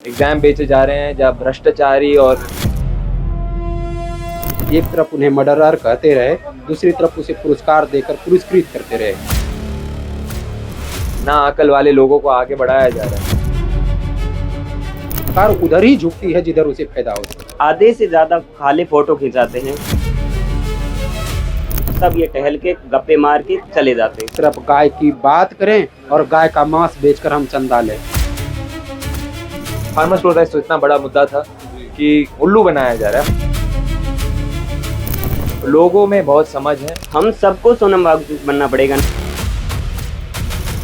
Exam बेचे जा रहे हैं जहाँ भ्रष्टाचारी और एक तरफ उन्हें मर्डरर कहते रहे, दूसरी तरफ उसे पुरस्कार देकर पुरस्कृत करते रहे। ना अकल वाले लोगों को आगे बढ़ाया जा रहा है। सरकार उधर ही झुकती है जिधर उसे फायदा होता है। आधे से ज्यादा खाली फोटो खिंचाते हैं, सब ये टहल के गप्पे मार के चले जाते हैं। सिर्फ गाय की बात करें और गाय का मांस बेचकर हम चंदा लें। फार्मर्स प्रोटेस्ट तो इतना बड़ा मुद्दा था कि उल्लू बनाया जा रहा है। लोगों में बहुत समझ है। हम सबको सोनम वांगचुक बनना पड़ेगा।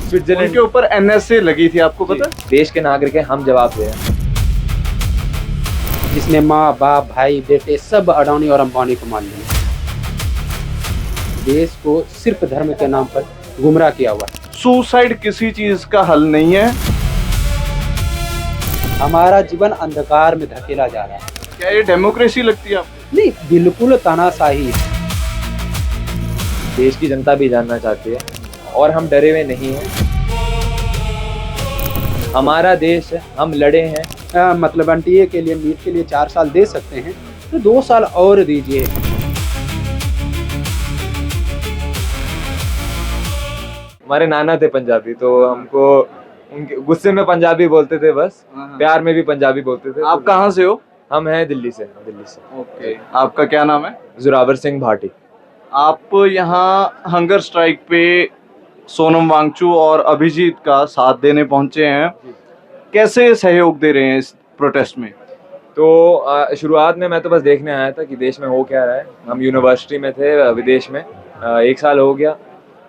स्विट्जरलैंड उनके ऊपर एनएसए लगी थी, आपको पता? देश के नागरिक हैं, हम जवाब दे रहे हैं। जिसने माँ बाप भाई बेटे सब अडानी और अंबानी को मान लिया। देश को सिर्फ धर्म के नाम पर गुमराह किया हुआ है। सुसाइड किसी चीज का हल नहीं है। हमारा जीवन अंधकार में धकेला जा रहा है। क्या ये डेमोक्रेसी लगती है आपको? नहीं, बिल्कुल तानाशाही। देश की जनता भी जानना चाहती है और हम डरे हुए नहीं हैं। हमारा देश है, हम लड़े हैं। मतलब एनटीए के लिए नीट के लिए 4 साल दे सकते हैं तो 2 साल और दीजिए। हमारे नाना थे पंजाबी, तो हमको उनके गुस्से में पंजाबी बोलते थे, बस प्यार में भी पंजाबी बोलते थे। आप कहाँ से हो? हम हैं दिल्ली से। ओके, आपका क्या नाम है? जोरावर सिंह भाटी। आप यहाँ हंगर स्ट्राइक पे सोनम वांगचुक और अभिजीत का साथ देने पहुंचे हैं। कैसे सहयोग दे रहे हैं इस प्रोटेस्ट में? तो शुरुआत में मैं तो बस देखने आया था कि देश में हो क्या रहा है। हम यूनिवर्सिटी में थे विदेश में, 1 साल हो गया।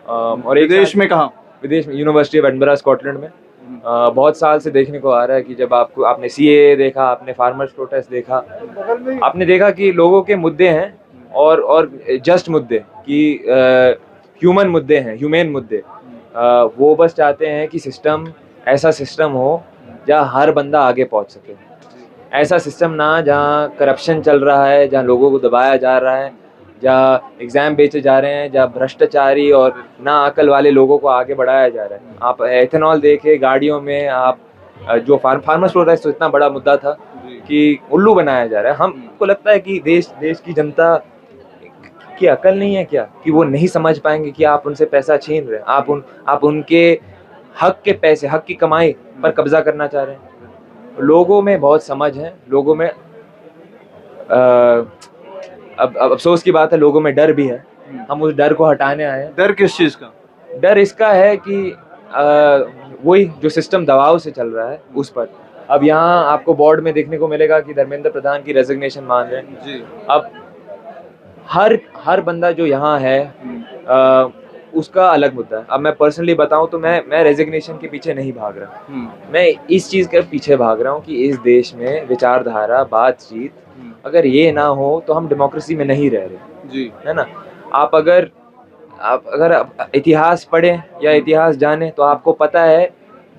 और विदेश में कहाँ? विदेश में यूनिवर्सिटी ऑफ एडिनबरा स्कॉटलैंड में। बहुत साल से देखने को आ रहा है कि जब आपने सीए देखा, आपने फार्मर्स प्रोटेस्ट देखा, आपने देखा कि लोगों के मुद्दे हैं और जस्ट मुद्दे कि ह्यूमन मुद्दे हैं, ह्यूमेन मुद्दे। वो बस चाहते हैं कि ऐसा सिस्टम हो जहाँ हर बंदा आगे पहुँच सके। ऐसा सिस्टम ना जहाँ करप्शन चल रहा है, जहाँ लोगों को दबाया जा रहा है, जहाँ एग्ज़ाम बेचे जा रहे हैं, जहाँ भ्रष्टाचारी और ना अकल वाले लोगों को आगे बढ़ाया जा रहा है। आप एथेनॉल देखे गाड़ियों में, आप जो फार्मर्स प्रोटेस्ट तो इतना बड़ा मुद्दा था कि उल्लू बनाया जा रहा है। हमको लगता है कि देश की जनता की अकल नहीं है क्या, कि वो नहीं समझ पाएंगे कि आप उनसे पैसा छीन रहे हैं, आप उनके हक के पैसे, हक की कमाई पर कब्जा करना चाह रहे हैं। लोगों में बहुत समझ है, लोगों में अब अफसोस की बात है, लोगों में डर भी है। हम उस डर को हटाने आए हैं। डर किस चीज का? डर इसका है कि वही जो सिस्टम दबाव से चल रहा है उस पर। अब यहाँ आपको बोर्ड में देखने को मिलेगा कि धर्मेंद्र प्रधान की रेजिग्नेशन मांग रहे हैं जी। अब हर बंदा जो यहाँ है उसका अलग मुद्दा है। अब मैं पर्सनली बताऊं तो मैं रेजिग्नेशन के पीछे नहीं भाग रहा। मैं इस चीज़ के पीछे भाग रहा हूँ कि इस देश में विचारधारा, बातचीत अगर ये ना हो तो हम डेमोक्रेसी में नहीं रह रहे जी। है ना। आप अगर इतिहास पढ़ें या इतिहास जानें तो आपको पता है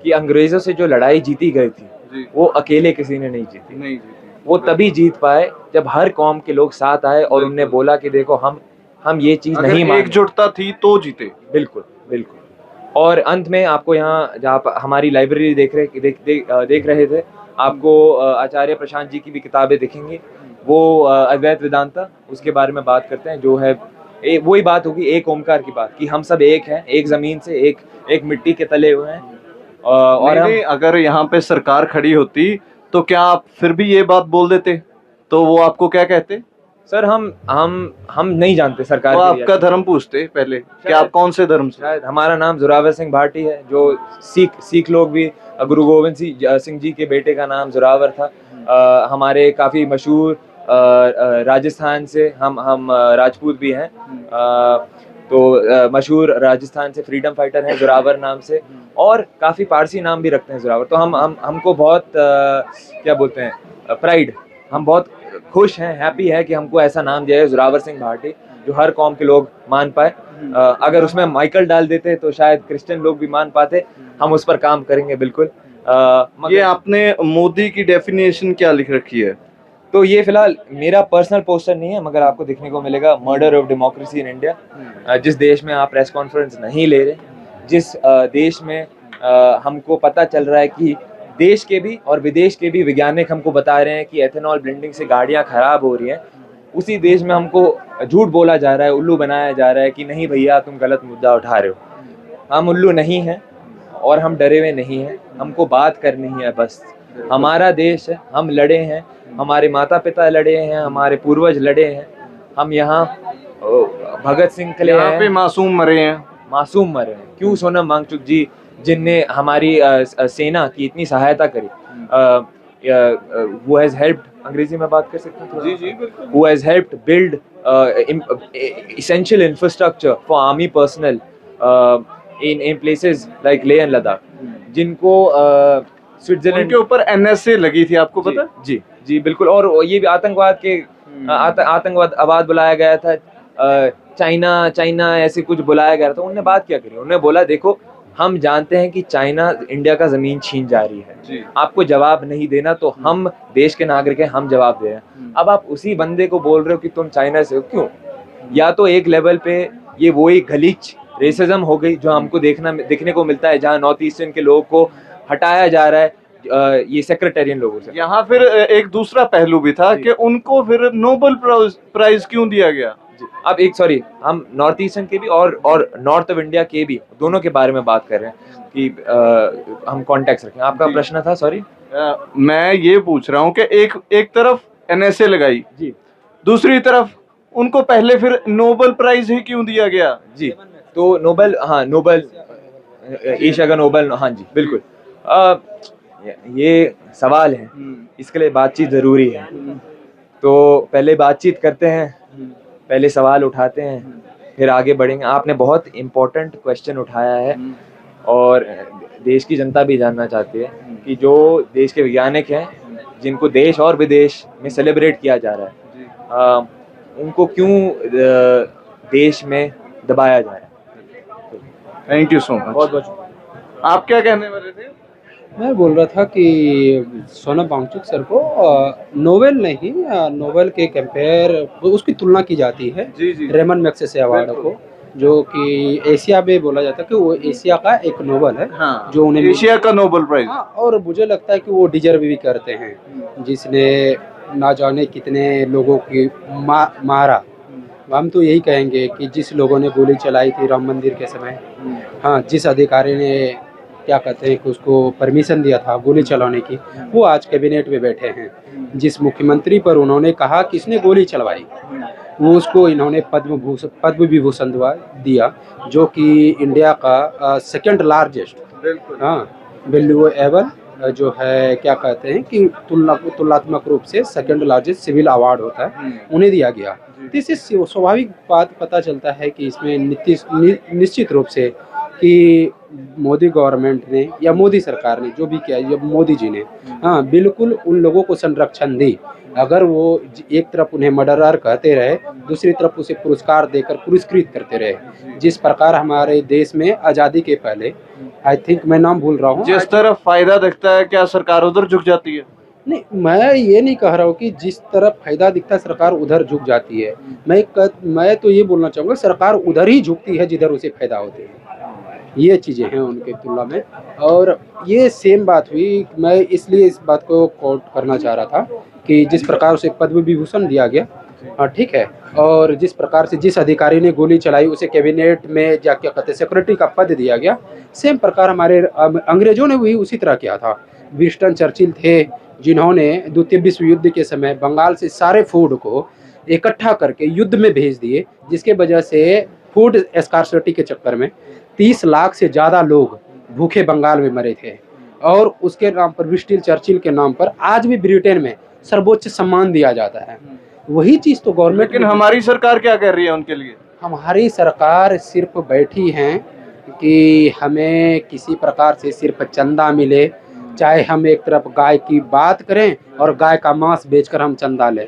कि अंग्रेज़ों से जो लड़ाई जीती गई थी वो अकेले किसी ने नहीं जीती। वो तभी जीत पाए जब हर कौम के लोग साथ आए और उनने बोला कि देखो हम ये चीज़ नहीं मानेंगे। एकजुटता थी तो जीते। बिल्कुल। और अंत में आपको यहाँ जहाँ हमारी लाइब्रेरी देख रहे थे, आपको आचार्य प्रशांत जी की भी किताबें दिखेंगी। वो अद्वैत वेदांता, उसके बारे में बात करते हैं, जो है वही बात होगी एक ओमकार की बात, कि हम सब एक हैं, एक ज़मीन से, एक मिट्टी के तले हुए हैं। और अगर यहाँ पे सरकार खड़ी होती तो क्या आप फिर भी ये बात बोल देते? तो वो आपको क्या कहते? सर हम नहीं जानते सरकार तो के आपका धर्म पूछते पहले कि आप कौन से धर्म से? शायद हमारा नाम जोरावर सिंह भाटी है, जो सिख लोग भी, गुरु गोविंद सिंह जी के बेटे का नाम जोरावर था। हमारे काफ़ी मशहूर राजस्थान से हम राजपूत भी हैं, तो मशहूर राजस्थान से फ्रीडम फाइटर हैं जोरावर नाम से, और काफ़ी पारसी नाम भी रखते हैं जोरावर। तो हमको बहुत क्या बोलते हैं, प्राइड, हम बहुत खुश हैं, हैप्पी है कि हमको ऐसा नाम दिया है जोरावर सिंह भाटी, जो हर कौम के लोग मान पाए। अगर उसमें माइकल डाल देते तो शायद क्रिश्चियन लोग भी मान पाते। हम उस पर काम करेंगे बिल्कुल। ये आपने मोदी की डेफिनेशन क्या लिख रखी है? तो ये फिलहाल मेरा पर्सनल पोस्टर नहीं है, मगर आपको देखने को मिलेगा murder of democracy in India. जिस देश में आप प्रेस कॉन्फ्रेंस नहीं ले रहे, जिस देश में हमको पता चल रहा है कि देश के भी और विदेश के भी वैज्ञानिक हमको बता रहे हैं कि एथेनॉल ब्लेंडिंग से गाड़ियाँ खराब हो रही हैं, उसी देश में हमको झूठ बोला जा रहा है, उल्लू बनाया जा रहा है कि नहीं भैया तुम गलत मुद्दा उठा रहे हो। हम उल्लू नहीं हैं और हम डरे हुए नहीं हैं, हमको बात करनी है बस। हमारा देश है, हम लड़े हैं, हमारे माता पिता लड़े हैं, हमारे पूर्वज लड़े हैं, हम यहाँ भगत सिंह के लिए यहाँ पे मासूम मरे हैं। मासूम मरे हैं। क्यों सोनम वांगचुक जी, जिनने हमारी सेना की इतनी सहायता करी, who has helped, अंग्रेजी में बात कर सकते हैं? जी जी बिल्कुल। Who has helped build essential infrastructure for army personnel in places like Leh and Ladakh, जिनको स्विट्जरलैंड के ऊपर NSA लगी थी, आपको पता है? जी जी बिल्कुल। और ये भी आतंकवाद के आतंकवाद बुलाया गया था, चाइना ऐसे कुछ बुलाया गया था। उन्होंने बात क्या करी? उन्होंने बोला देखो हम जानते हैं कि चाइना इंडिया का जमीन छीन जा रही है, आपको जवाब नहीं देना तो हम देश के नागरिक हैं, हम जवाब दे रहे हैं। अब आप उसी बंदे को बोल रहे हो कि तुम चाइना से हो, क्यों? या तो एक लेवल पे ये वही गलीच रेसिज्म हो गई जो हमको देखने को मिलता है, जहाँ नॉर्थ ईस्टर्न के लोगों को हटाया जा रहा है ये सेक्रेटेरियन लोगों से। यहाँ फिर एक दूसरा पहलू भी था कि उनको फिर नोबेल प्राइज क्यों दिया गया? अब हम नॉर्थ ईस्टर्न के भी और नॉर्थ ऑफ इंडिया के भी दोनों के बारे में बात कर रहे हैं कि हम कॉन्टेक्स्ट रखें। आपका प्रश्न था, सॉरी? मैं ये पूछ रहा हूँ कि एक तरफ NSA लगाई जी, दूसरी तरफ उनको पहले फिर नोबेल प्राइज ही क्यों दिया गया? जी तो नोबेल एशिया का नोबेल, हाँ जी बिल्कुल। ये सवाल है, इसके लिए बातचीत जरूरी है। तो पहले बातचीत करते हैं, पहले सवाल उठाते हैं, फिर आगे बढ़ेंगे। आपने बहुत इम्पोर्टेंट क्वेश्चन उठाया है और देश की जनता भी जानना चाहती है कि जो देश के वैज्ञानिक हैं जिनको देश और विदेश में सेलिब्रेट किया जा रहा है, उनको क्यों देश में दबाया जा रहा है। Thank you so much. बहुत बहुत। आप क्या कहने वाले थे? मैं बोल रहा था कि सोनम वांगचुक सर को नोबेल नहीं, नोबेल के कंपेयर उसकी तुलना की जाती है रेमन मैग्सेसे अवार्ड को, जो कि एशिया में बोला जाता है कि वो एशिया का एक नोबेल है। हाँ, जो उन्हें एशिया का नोबेल प्राइज। हाँ, और मुझे लगता है कि वो डिजर्व भी करते हैं, जिसने ना जाने कितने लोगों की मारा। हम तो यही कहेंगे कि जिस लोगों ने गोली चलाई थी राम मंदिर के समय, हाँ, जिस अधिकारी ने क्या कहते हैं कि उसको परमिशन दिया था गोली चलाने की, वो आज कैबिनेट में बैठे हैं। जिस मुख्यमंत्री पर उन्होंने कहा कि इसने गोली चलवाई, वो उसको इन्होंने पद्म विभूषण दिया, जो कि इंडिया का सेकंड लार्जेस्ट, हाँ, वैल्यूएबल जो है क्या कहते हैं कि तुलनात्मक रूप से सेकंड लार्जेस्ट सिविल अवार्ड होता है, उन्हें दिया गया। तो इससे स्वाभाविक बात पता चलता है कि इसमें निश्चित रूप से कि मोदी गवर्नमेंट ने या मोदी सरकार ने जो भी किया, जब मोदी जी ने, हाँ, बिल्कुल उन लोगों को संरक्षण दी। अगर वो एक तरफ उन्हें मर्डरर कहते रहे, दूसरी तरफ उसे पुरस्कार देकर पुरस्कृत करते रहे, जिस प्रकार हमारे देश में आज़ादी के पहले, आई थिंक मैं नाम भूल रहा हूँ, जिस तरफ फायदा दिखता है क्या सरकार उधर झुक जाती है? नहीं, मैं ये नहीं कह रहा हूँ कि जिस तरफ फायदा दिखता है सरकार उधर झुक जाती है। मैं तो ये बोलना चाहूँगा सरकार उधर ही झुकती है जिधर उसे फायदा होते हैं। ये चीज़ें हैं उनके तुलना में, और ये सेम बात हुई। मैं इसलिए इस बात को कोट करना चाह रहा था कि जिस प्रकार उसे पद्म विभूषण दिया गया, हाँ ठीक है, और जिस प्रकार से जिस अधिकारी ने गोली चलाई उसे कैबिनेट में जाके कहते सेक्रेटरी का पद दिया गया, सेम प्रकार हमारे अंग्रेजों ने भी उसी तरह किया था। विंस्टन चर्चिल थे जिन्होंने द्वितीय विश्व युद्ध के समय बंगाल से सारे फूड को इकट्ठा करके युद्ध में भेज दिए, जिसके वजह से फूड स्कार्सिटी के चक्कर में 30 लाख से ज़्यादा लोग भूखे बंगाल में मरे थे। और उसके नाम पर, विंस्टन चर्चिल के नाम पर, आज भी ब्रिटेन में सर्वोच्च सम्मान दिया जाता है। वही चीज़ तो गवर्नमेंट। लेकिन हमारी सरकार क्या कर रही है उनके लिए? हमारी सरकार सिर्फ बैठी है कि हमें किसी प्रकार से सिर्फ चंदा मिले, चाहे हम एक तरफ गाय की बात करें और गाय का मांस बेचकर हम चंदा लें,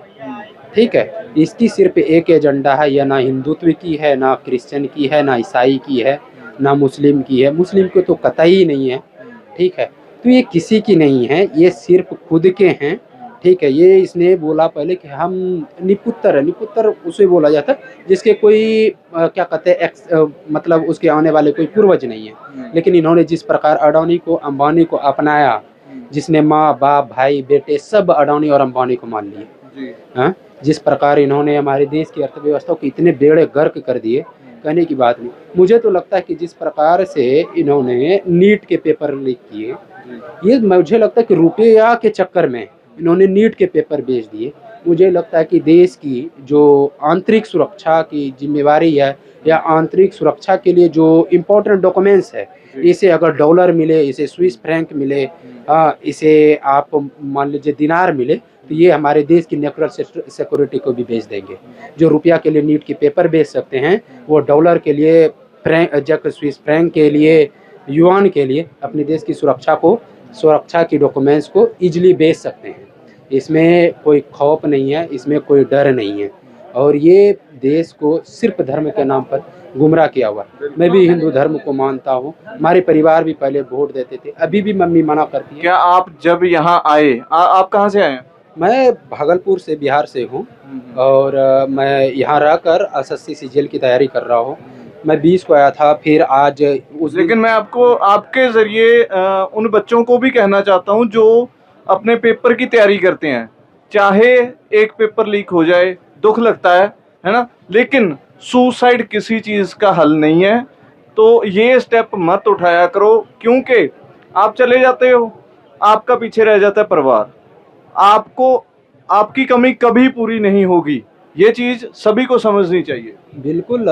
ठीक है। इसकी सिर्फ एक एजेंडा है, यह ना हिंदुत्व की है, ना क्रिश्चियन की है, ना ईसाई की है, ना मुस्लिम की है। मुस्लिम की तो कतई नहीं है, ठीक है। तो ये किसी की नहीं है, ये सिर्फ खुद के हैं, ठीक है। ये इसने बोला पहले कि हम निपुत्र है, निपुत्र उसे बोला जाता है जिसके कोई क्या कहते हैं मतलब उसके आने वाले कोई पूर्वज नहीं है। लेकिन इन्होंने जिस प्रकार अडानी को, अंबानी को अपनाया, जिसने माँ बाप भाई बेटे सब अडानी और अंबानी को मान लिए। जी हाँ, जिस प्रकार इन्होंने हमारे देश की अर्थव्यवस्था को इतने बेड़े गर्क कर दिए, कहने की बात नहीं। मुझे तो लगता है कि जिस प्रकार से इन्होंने नीट के पेपर लीक किए, ये मुझे लगता है कि रुपया के चक्कर में इन्होंने नीट के पेपर बेच दिए। मुझे लगता है कि देश की जो आंतरिक सुरक्षा की जिम्मेवारी है या आंतरिक सुरक्षा के लिए जो इम्पोर्टेंट डॉक्यूमेंट्स है, इसे अगर डॉलर मिले, इसे स्विस फ्रैंक मिले, इसे आप मान लीजिए दिनार मिले, तो ये हमारे देश की नेशनल सिक्योरिटी को भी बेच देंगे। जो रुपया के लिए नीट के पेपर बेच सकते हैं, वो डॉलर के लिए, स्विस फ्रैंक के लिए, युआन के लिए अपने देश की सुरक्षा की डॉक्यूमेंट्स को इजीली बेच सकते हैं। इसमें कोई खौफ नहीं है, इसमें कोई डर नहीं है, और ये देश को सिर्फ धर्म के नाम पर गुमराह किया हुआ। मैं भी हिंदू धर्म को मानता हूँ, हमारे परिवार भी पहले वोट देते थे, अभी भी मम्मी मना करती है। क्या आप जब यहाँ आए, आप कहाँ से आए हैं? मैं भागलपुर से, बिहार से हूँ, और मैं यहाँ रहकर एसएससी सीजीएल की तैयारी कर रहा हूँ। मैं 20 को आया था, फिर आज लेकिन मैं आपको आपके जरिए उन बच्चों को भी कहना चाहता हूँ जो अपने पेपर की तैयारी करते हैं, चाहे एक पेपर लीक हो जाए दुख लगता है ना, लेकिन सुसाइड किसी चीज़ का हल नहीं है। तो ये स्टेप मत उठाया करो, क्योंकि आप चले जाते हो, आपका पीछे रह जाता है परिवार, आपको आपकी कमी कभी पूरी नहीं होगी। ये चीज़ सभी को समझनी चाहिए। बिल्कुल।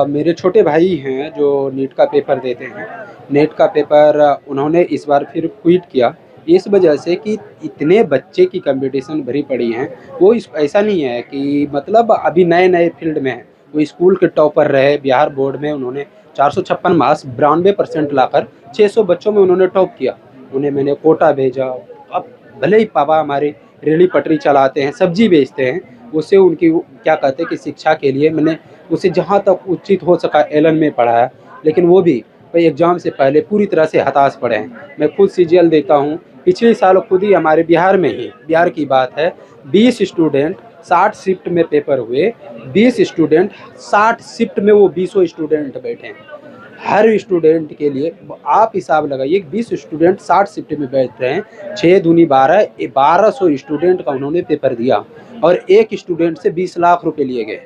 मेरे छोटे भाई हैं जो नीट का पेपर देते हैं। नीट का पेपर उन्होंने इस बार फिर क्विट किया, इस वजह से कि इतने बच्चे की कंपटीशन भरी पड़ी हैं। वो ऐसा नहीं है कि मतलब अभी नए नए फील्ड में है, वो स्कूल के टॉपर रहे। बिहार बोर्ड में उन्होंने 456 मार्क्स 92% लाकर 600 बच्चों में उन्होंने टॉप किया। उन्हें मैंने कोटा भेजा। अब भले ही पापा हमारे रेहड़ी पटरी चलाते हैं, सब्जी बेचते हैं, उससे उनकी क्या कहते हैं कि शिक्षा के लिए मैंने उसे जहाँ तक उचित हो सका एलन में पढ़ाया, लेकिन वो भी भाई एग्ज़ाम से पहले पूरी तरह से हताश पड़े हैं। मैं खुद सीजीएल देता हूँ। पिछले साल खुद ही हमारे बिहार में ही, बिहार की बात है, 20 स्टूडेंट 60 शिफ्ट में पेपर हुए, 20 स्टूडेंट 60 शिफ्ट में वो 20 स्टूडेंट बैठे हैं। हर स्टूडेंट के लिए आप हिसाब लगाइए, 20 स्टूडेंट 60 शिफ्ट में बैठ रहे हैं, 6 दूनी 12, 1200 स्टूडेंट का उन्होंने पेपर दिया, और एक स्टूडेंट से 20 लाख रुपए लिए गए।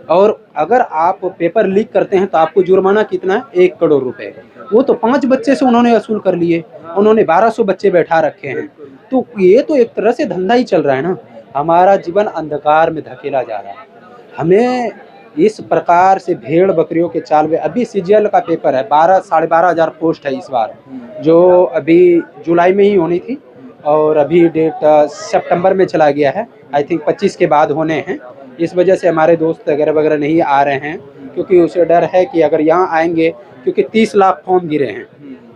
और अगर आप पेपर लीक करते हैं तो आपको जुर्माना कितना है? 1 करोड़ रुपए। वो तो 5 बच्चे से उन्होंने वसूल कर लिए, उन्होंने 1200 बच्चे बैठा रखे हैं। तो ये तो एक तरह से धंधा ही चल रहा है ना। हमारा जीवन अंधकार में धकेला जा रहा है। हमें इस प्रकार से भेड़ बकरियों के चाल में, अभी सीजीएल का पेपर है, 12 12.5 हज़ार पोस्ट है इस बार, जो अभी जुलाई में ही होनी थी, और अभी डेट सितंबर में चला गया है। आई थिंक 25 के बाद होने हैं। इस वजह से हमारे दोस्त वगैरह नहीं आ रहे हैं, क्योंकि उसे डर है कि अगर यहाँ आएंगे, क्योंकि 30 लाख फॉर्म गिरे हैं,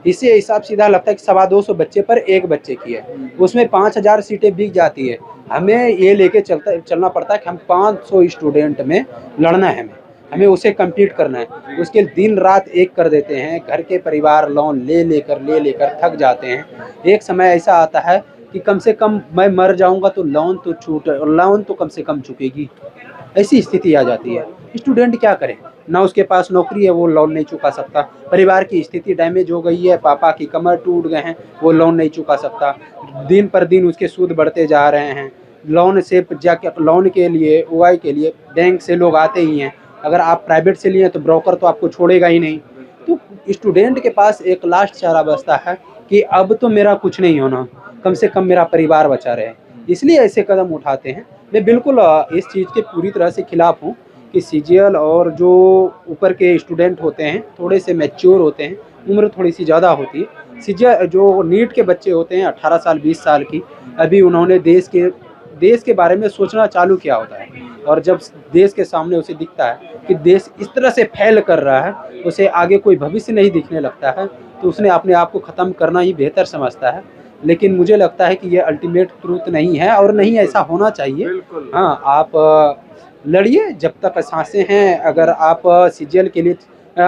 इससे हिसाब सीधा लगता है कि 225 बच्चे पर एक बच्चे की है, उसमें 5000 सीटें बिक जाती है। हमें ये लेके चलना पड़ता है कि हम 500 स्टूडेंट में लड़ना है, हमें उसे कम्पीट करना है। उसके दिन रात एक कर देते हैं। घर के परिवार लोन ले लेकर थक जाते हैं। एक समय ऐसा आता है कि कम से कम मैं मर जाऊंगा तो लोन तो कम से कम चुकेगी, ऐसी स्थिति आ जाती है। स्टूडेंट क्या करे, ना उसके पास नौकरी है, वो लोन नहीं चुका सकता। परिवार की स्थिति डैमेज हो गई है, पापा की कमर टूट गए हैं, वो लोन नहीं चुका सकता। दिन पर दिन उसके सूद बढ़ते जा रहे हैं। लोन से जाके लोन के लिए, ओआई के लिए बैंक से लोग आते ही हैं। अगर आप प्राइवेट से लिए तो ब्रोकर तो आपको छोड़ेगा ही नहीं। तो स्टूडेंट के पास एक लास्ट चारा बचता है कि अब तो मेरा कुछ नहीं होना, कम से कम मेरा परिवार बचा रहे, इसलिए ऐसे कदम उठाते हैं। मैं बिल्कुल इस चीज़ के पूरी तरह से खिलाफ हूँ कि सीजीएल और जो ऊपर के स्टूडेंट होते हैं थोड़े से मैच्योर होते हैं, उम्र थोड़ी सी ज़्यादा होती है। सीजीएल जो नीट के बच्चे होते हैं 18 साल 20 साल की, अभी उन्होंने देश के बारे में सोचना चालू किया होता है, और जब देश के सामने उसे दिखता है कि देश इस तरह से फैल कर रहा है, उसे आगे कोई भविष्य नहीं दिखने लगता है, तो उसने अपने आप को ख़त्म करना ही बेहतर समझता है। लेकिन मुझे लगता है कि ये अल्टीमेट ट्रूथ नहीं है, और नहीं ऐसा होना चाहिए। हाँ, आप लड़िए जब तक सांसें हैं। अगर आप सीजीएल के लिए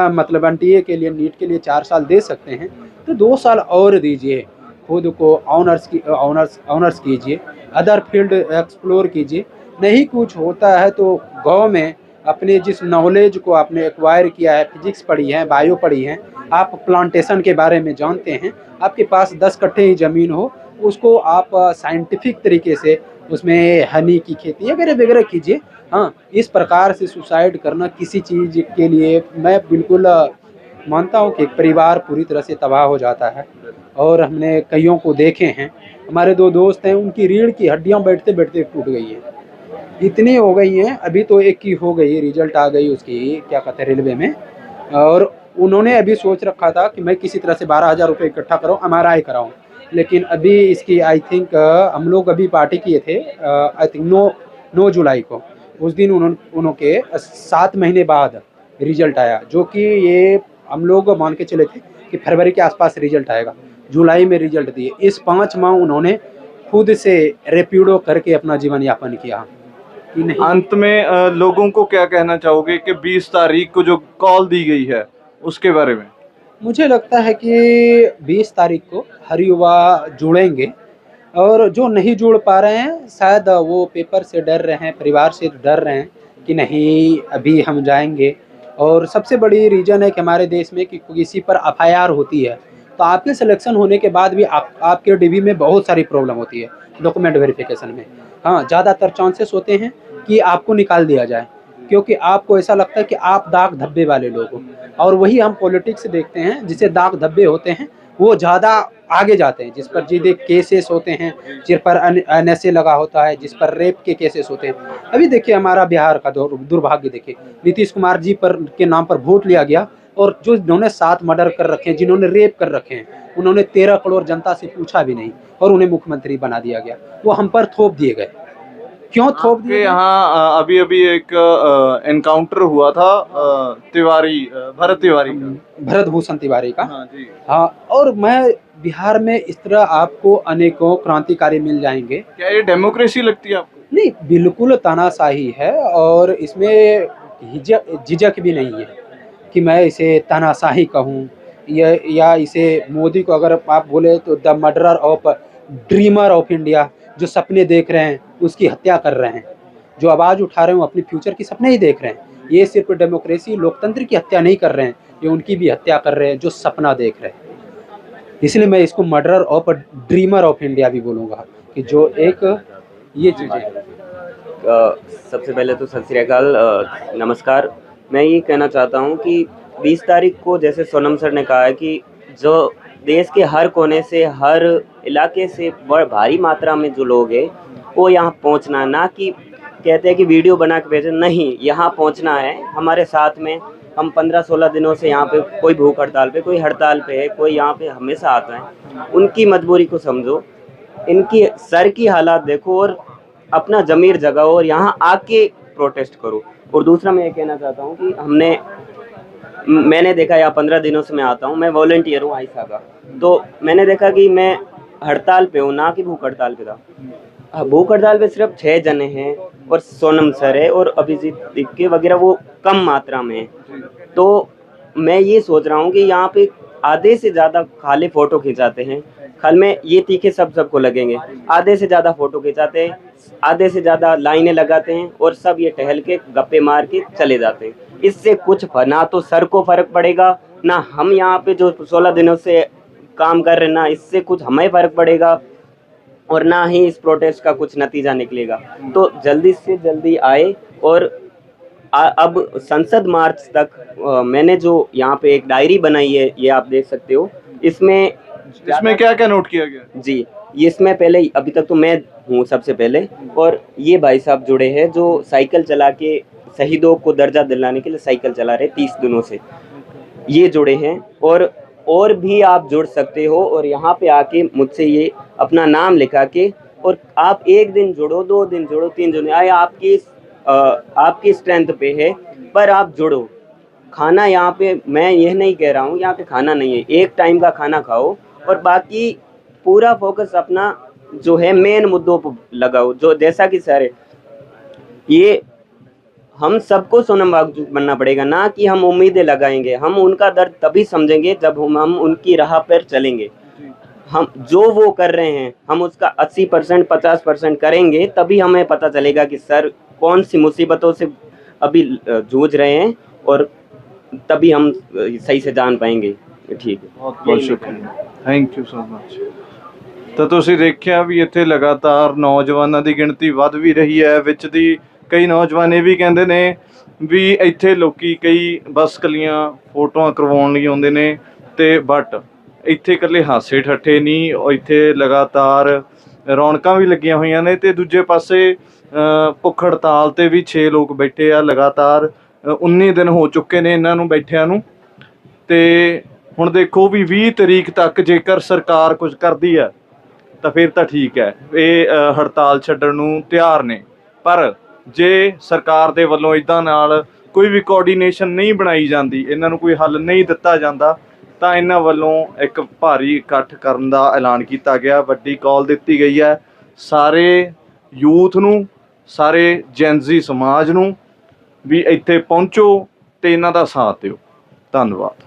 मतलब एनटीए के लिए, नीट के लिए 4 साल दे सकते हैं, तो 2 साल और दीजिए। खुद को ऑनर्स कीजिए, अदर फील्ड एक्सप्लोर कीजिए। नहीं कुछ होता है तो गांव में अपने जिस नॉलेज को आपने एक्वायर किया है, फिजिक्स पढ़ी है, बायो पढ़ी है, आप प्लांटेशन के बारे में जानते हैं, आपके पास 10 कट्ठे ही ज़मीन हो, उसको आप साइंटिफिक तरीके से उसमें हनी की खेती वगैरह वगैरह कीजिए। हाँ, इस प्रकार से सुसाइड करना किसी चीज़ के लिए मैं बिल्कुल मानता हूँ कि एक परिवार पूरी तरह से तबाह हो जाता है। और हमने कईयों को देखे हैं, हमारे 2 दोस्त हैं, उनकी रीढ़ की हड्डियाँ बैठते-बैठते टूट गई हैं। इतनी हो गई हैं, अभी तो एक की हो गई, रिज़ल्ट आ गई उसकी, क्या कहते हैं, रेलवे में। और उन्होंने अभी सोच रखा था कि मैं किसी तरह से 12,000 रुपये इकट्ठा करूँ, एमआरआई कराऊँ। लेकिन अभी इसकी आई थिंक हम लोग अभी पार्टी किए थे आई थिंक 9 जुलाई को। उस दिन उनके 7 महीने बाद रिज़ल्ट आया, जो कि ये हम लोग मान के चले थे कि फरवरी के आसपास रिज़ल्ट आएगा। जुलाई में रिज़ल्ट दिए। इस 5 माह उन्होंने खुद से रैपिडो करके अपना जीवन यापन किया कि नहीं। अंत में लोगों को क्या कहना चाहोगे कि 20 तारीख को जो कॉल दी गई है उसके बारे में? मुझे लगता है कि 20 तारीख को हर युवा जुड़ेंगे, और जो नहीं जुड़ पा रहे हैं शायद वो पेपर से डर रहे हैं, परिवार से डर रहे हैं कि नहीं अभी हम जाएंगे। और सबसे बड़ी रीज़न है कि हमारे देश में कि किसी पर एफआईआर होती है तो आपके सिलेक्शन होने के बाद भी आपके डीबी में बहुत सारी प्रॉब्लम होती है डॉक्यूमेंट वेरिफिकेशन में। हाँ, ज़्यादातर चांसेस होते हैं कि आपको निकाल दिया जाए, क्योंकि आपको ऐसा लगता है कि आप दाग धब्बे वाले लोग हो। और वही हम पॉलिटिक्स देखते हैं, जिसे दाग धब्बे होते हैं वो ज़्यादा आगे जाते हैं, जिस पर ज़्यादा केसेस होते हैं, जिस पर एनएसए लगा होता है, जिस पर रेप के केसेस होते हैं। अभी देखिए हमारा बिहार का दुर्भाग्य देखिए, नीतीश कुमार जी पर के नाम पर वोट लिया गया, और जो जिन्होंने 7 मर्डर कर रखे हैं, जिन्होंने रेप कर रखे हैं, उन्होंने 13 करोड़ जनता से पूछा भी नहीं और उन्हें मुख्यमंत्री बना दिया गया। वो हम पर थोप दिए गए। क्यों थोप दिए गए? यहाँ अभी अभी एक एनकाउंटर हुआ था भरत तिवारी का। भरत भूषण तिवारी का। हाँ जी। हाँ, और मैं बिहार में इस तरह आपको अनेकों क्रांतिकारी मिल जाएंगे। क्या ये डेमोक्रेसी लगती है आपको? नहीं, बिल्कुल तानाशाही है, और इसमें झिझक भी नहीं है कि मैं इसे तानाशाही कहूँ या इसे मोदी को अगर आप बोले तो the murderer of dreamer of India, जो सपने देख रहे हैं उसकी हत्या कर रहे हैं, जो आवाज़ उठा रहे हैं वो अपनी फ्यूचर की सपने ही देख रहे हैं। ये सिर्फ डेमोक्रेसी लोकतंत्र की हत्या नहीं कर रहे हैं, ये उनकी भी हत्या कर रहे हैं जो सपना देख रहे हैं। इसलिए मैं इसको murderer of dreamer of India भी बोलूँगा कि जो एक ये चीज़ है। सबसे पहले तो सत श्री अकाल, नमस्कार। मैं ये कहना चाहता हूँ कि 20 तारीख को जैसे सोनम सर ने कहा है कि जो देश के हर कोने से, हर इलाके से भारी मात्रा में जो लोग हैं वो यहाँ पहुँचना, ना कि कहते हैं कि वीडियो बना के भेजें, नहीं, यहाँ पहुँचना है हमारे साथ में। हम 15-16 दिनों से यहाँ पे, कोई भूख हड़ताल पे, कोई हड़ताल पे है, कोई यहाँ पे हमेशा आता है। उनकी मजबूरी को समझो, इनकी सर की हालात देखो और अपना ज़मीर जगाओ और यहाँ आके प्रोटेस्ट करो। और दूसरा मैं ये कहना चाहता हूँ कि मैंने देखा, यहाँ 15 दिनों से मैं आता हूँ, मैं वॉलंटियर हूँ आयशा का, तो मैंने देखा कि मैं हड़ताल पे हूँ, ना कि भूख हड़ताल पे था। भूख हड़ताल पे सिर्फ 6 जने हैं और सोनम सर है और अभिजीत दिक्के वगैरह वो कम मात्रा में है। तो मैं ये सोच रहा हूँ कि यहाँ पे आधे से ज़्यादा खाली फ़ोटो खिंचाते हैं। कल में ये तीखे सबको लगेंगे, आधे से ज़्यादा फ़ोटो खिंचाते हैं, आधे से ज़्यादा लाइनें लगाते हैं और सब ये टहल के गप्पे मार के चले जाते हैं। इससे कुछ ना तो सर को फ़र्क पड़ेगा, ना हम यहाँ पे जो 16 दिनों से काम कर रहे हैं, ना इससे कुछ हमें फ़र्क पड़ेगा, और ना ही इस प्रोटेस्ट का कुछ नतीजा निकलेगा। तो जल्दी से जल्दी आए। और अब संसद मार्च तक मैंने जो यहाँ पे एक डायरी बनाई है, ये आप देख सकते हो। इसमें क्या क्या नोट किया गया? जी, इसमें पहले अभी तक तो मैं हूँ सबसे पहले, और ये भाई साहब जुड़े हैं जो साइकिल चला के शहीदों को दर्जा दिलाने के लिए साइकिल चला रहे 30 दिनों से, ये जुड़े हैं। और भी आप जुड़ सकते हो और यहाँ पे आके मुझसे ये अपना नाम लिखा के, और आप 1 दिन जुड़ो, 2 दिन जुड़ो, 3 जुड़ो, आए आपकी स्ट्रेंथ पे है, पर आप जुड़ो। खाना यहाँ पे, मैं यह नहीं कह रहा हूँ यहाँ पे खाना नहीं है, 1 टाइम का खाना खाओ और बाकी पूरा फोकस अपना जो है मेन मुद्दों पर लगाओ। जो जैसा कि सर, ये हम सबको सोनम वांगचुक बनना पड़ेगा, ना कि हम उम्मीदें लगाएंगे। हम उनका दर्द तभी समझेंगे जब हम उनकी राह पर चलेंगे। हम जो वो कर रहे हैं हम उसका 80% 50% करेंगे, तभी हमें पता चलेगा कि सर कौन सी मुसीबतों से अभी जूझ रहे हैं, और तभी हम सही से जान पाएंगे। ठीक है, बहुत बहुत शुक्रिया, थैंक यू सो मच। ਤਾਂ ਤੁਸੀਂ ਦੇਖਿਆ ਵੀ ਇੱਥੇ ਲਗਾਤਾਰ ਨੌਜਵਾਨਾਂ ਦੀ ਗਿਣਤੀ ਵੱਧ ਵੀ ਰਹੀ ਹੈ। ਵਿੱਚ ਦੀ ਕਈ ਨੌਜਵਾਨ ਇਹ ਵੀ ਕਹਿੰਦੇ ਨੇ ਵੀ ਇੱਥੇ ਲੋਕੀ ਕਈ ਬਸ ਕੱਲੀਆਂ ਫੋਟੋਆਂ ਕਰਵਾਉਣ ਲਈ ਆਉਂਦੇ ਨੇ ਤੇ ਬਟ ਇੱਥੇ ਇਕੱਲੇ ਹਾਸੇ ਠੱਠੇ ਨਹੀਂ, ਇੱਥੇ ਲਗਾਤਾਰ ਰੌਣਕਾਂ ਵੀ ਲੱਗੀਆਂ ਹੋਈਆਂ ਨੇ। ਤੇ ਦੂਜੇ ਪਾਸੇ ਭੁੱਖ ਹੜਤਾਲ ਤੇ ਵੀ 6 ਲੋਕ ਬੈਠੇ ਆ ਲਗਾਤਾਰ। 19 ਦਿਨ ਹੋ ਚੁੱਕੇ ਨੇ ਇਹਨਾਂ ਨੂੰ ਬੈਠਿਆਂ ਨੂੰ। ਤੇ ਹੁਣ ਦੇਖੋ ਵੀ 20 ਤਰੀਕ ਤੱਕ ਜੇਕਰ ਸਰਕਾਰ ਕੁਝ ਕਰਦੀ ਹੈ ਤਾਂ ਫਿਰ ਤਾਂ ਠੀਕ ਹੈ, ਇਹ ਹੜਤਾਲ ਛੱਡਣ ਨੂੰ ਤਿਆਰ ਨੇ। ਪਰ ਜੇ ਸਰਕਾਰ ਦੇ ਵੱਲੋਂ ਇੱਦਾਂ ਨਾਲ ਕੋਈ ਵੀ ਕੋਆਰਡੀਨੇਸ਼ਨ ਨਹੀਂ ਬਣਾਈ ਜਾਂਦੀ, ਇਹਨਾਂ ਨੂੰ ਕੋਈ ਹੱਲ ਨਹੀਂ ਦਿੱਤਾ ਜਾਂਦਾ, ਤਾਂ ਇਹਨਾਂ ਵੱਲੋਂ ਇੱਕ ਭਾਰੀ ਇਕੱਠ ਕਰਨ ਦਾ ਐਲਾਨ ਕੀਤਾ ਗਿਆ। ਵੱਡੀ ਕਾਲ ਦਿੱਤੀ ਗਈ ਹੈ ਸਾਰੇ ਯੂਥ ਨੂੰ, ਸਾਰੇ ਜੈਨਜ਼ੀ ਸਮਾਜ ਨੂੰ ਵੀ ਇੱਥੇ ਪਹੁੰਚੋ ਤੇ ਇਹਨਾਂ ਦਾ ਸਾਥ ਦਿਓ। ਧੰਨਵਾਦ।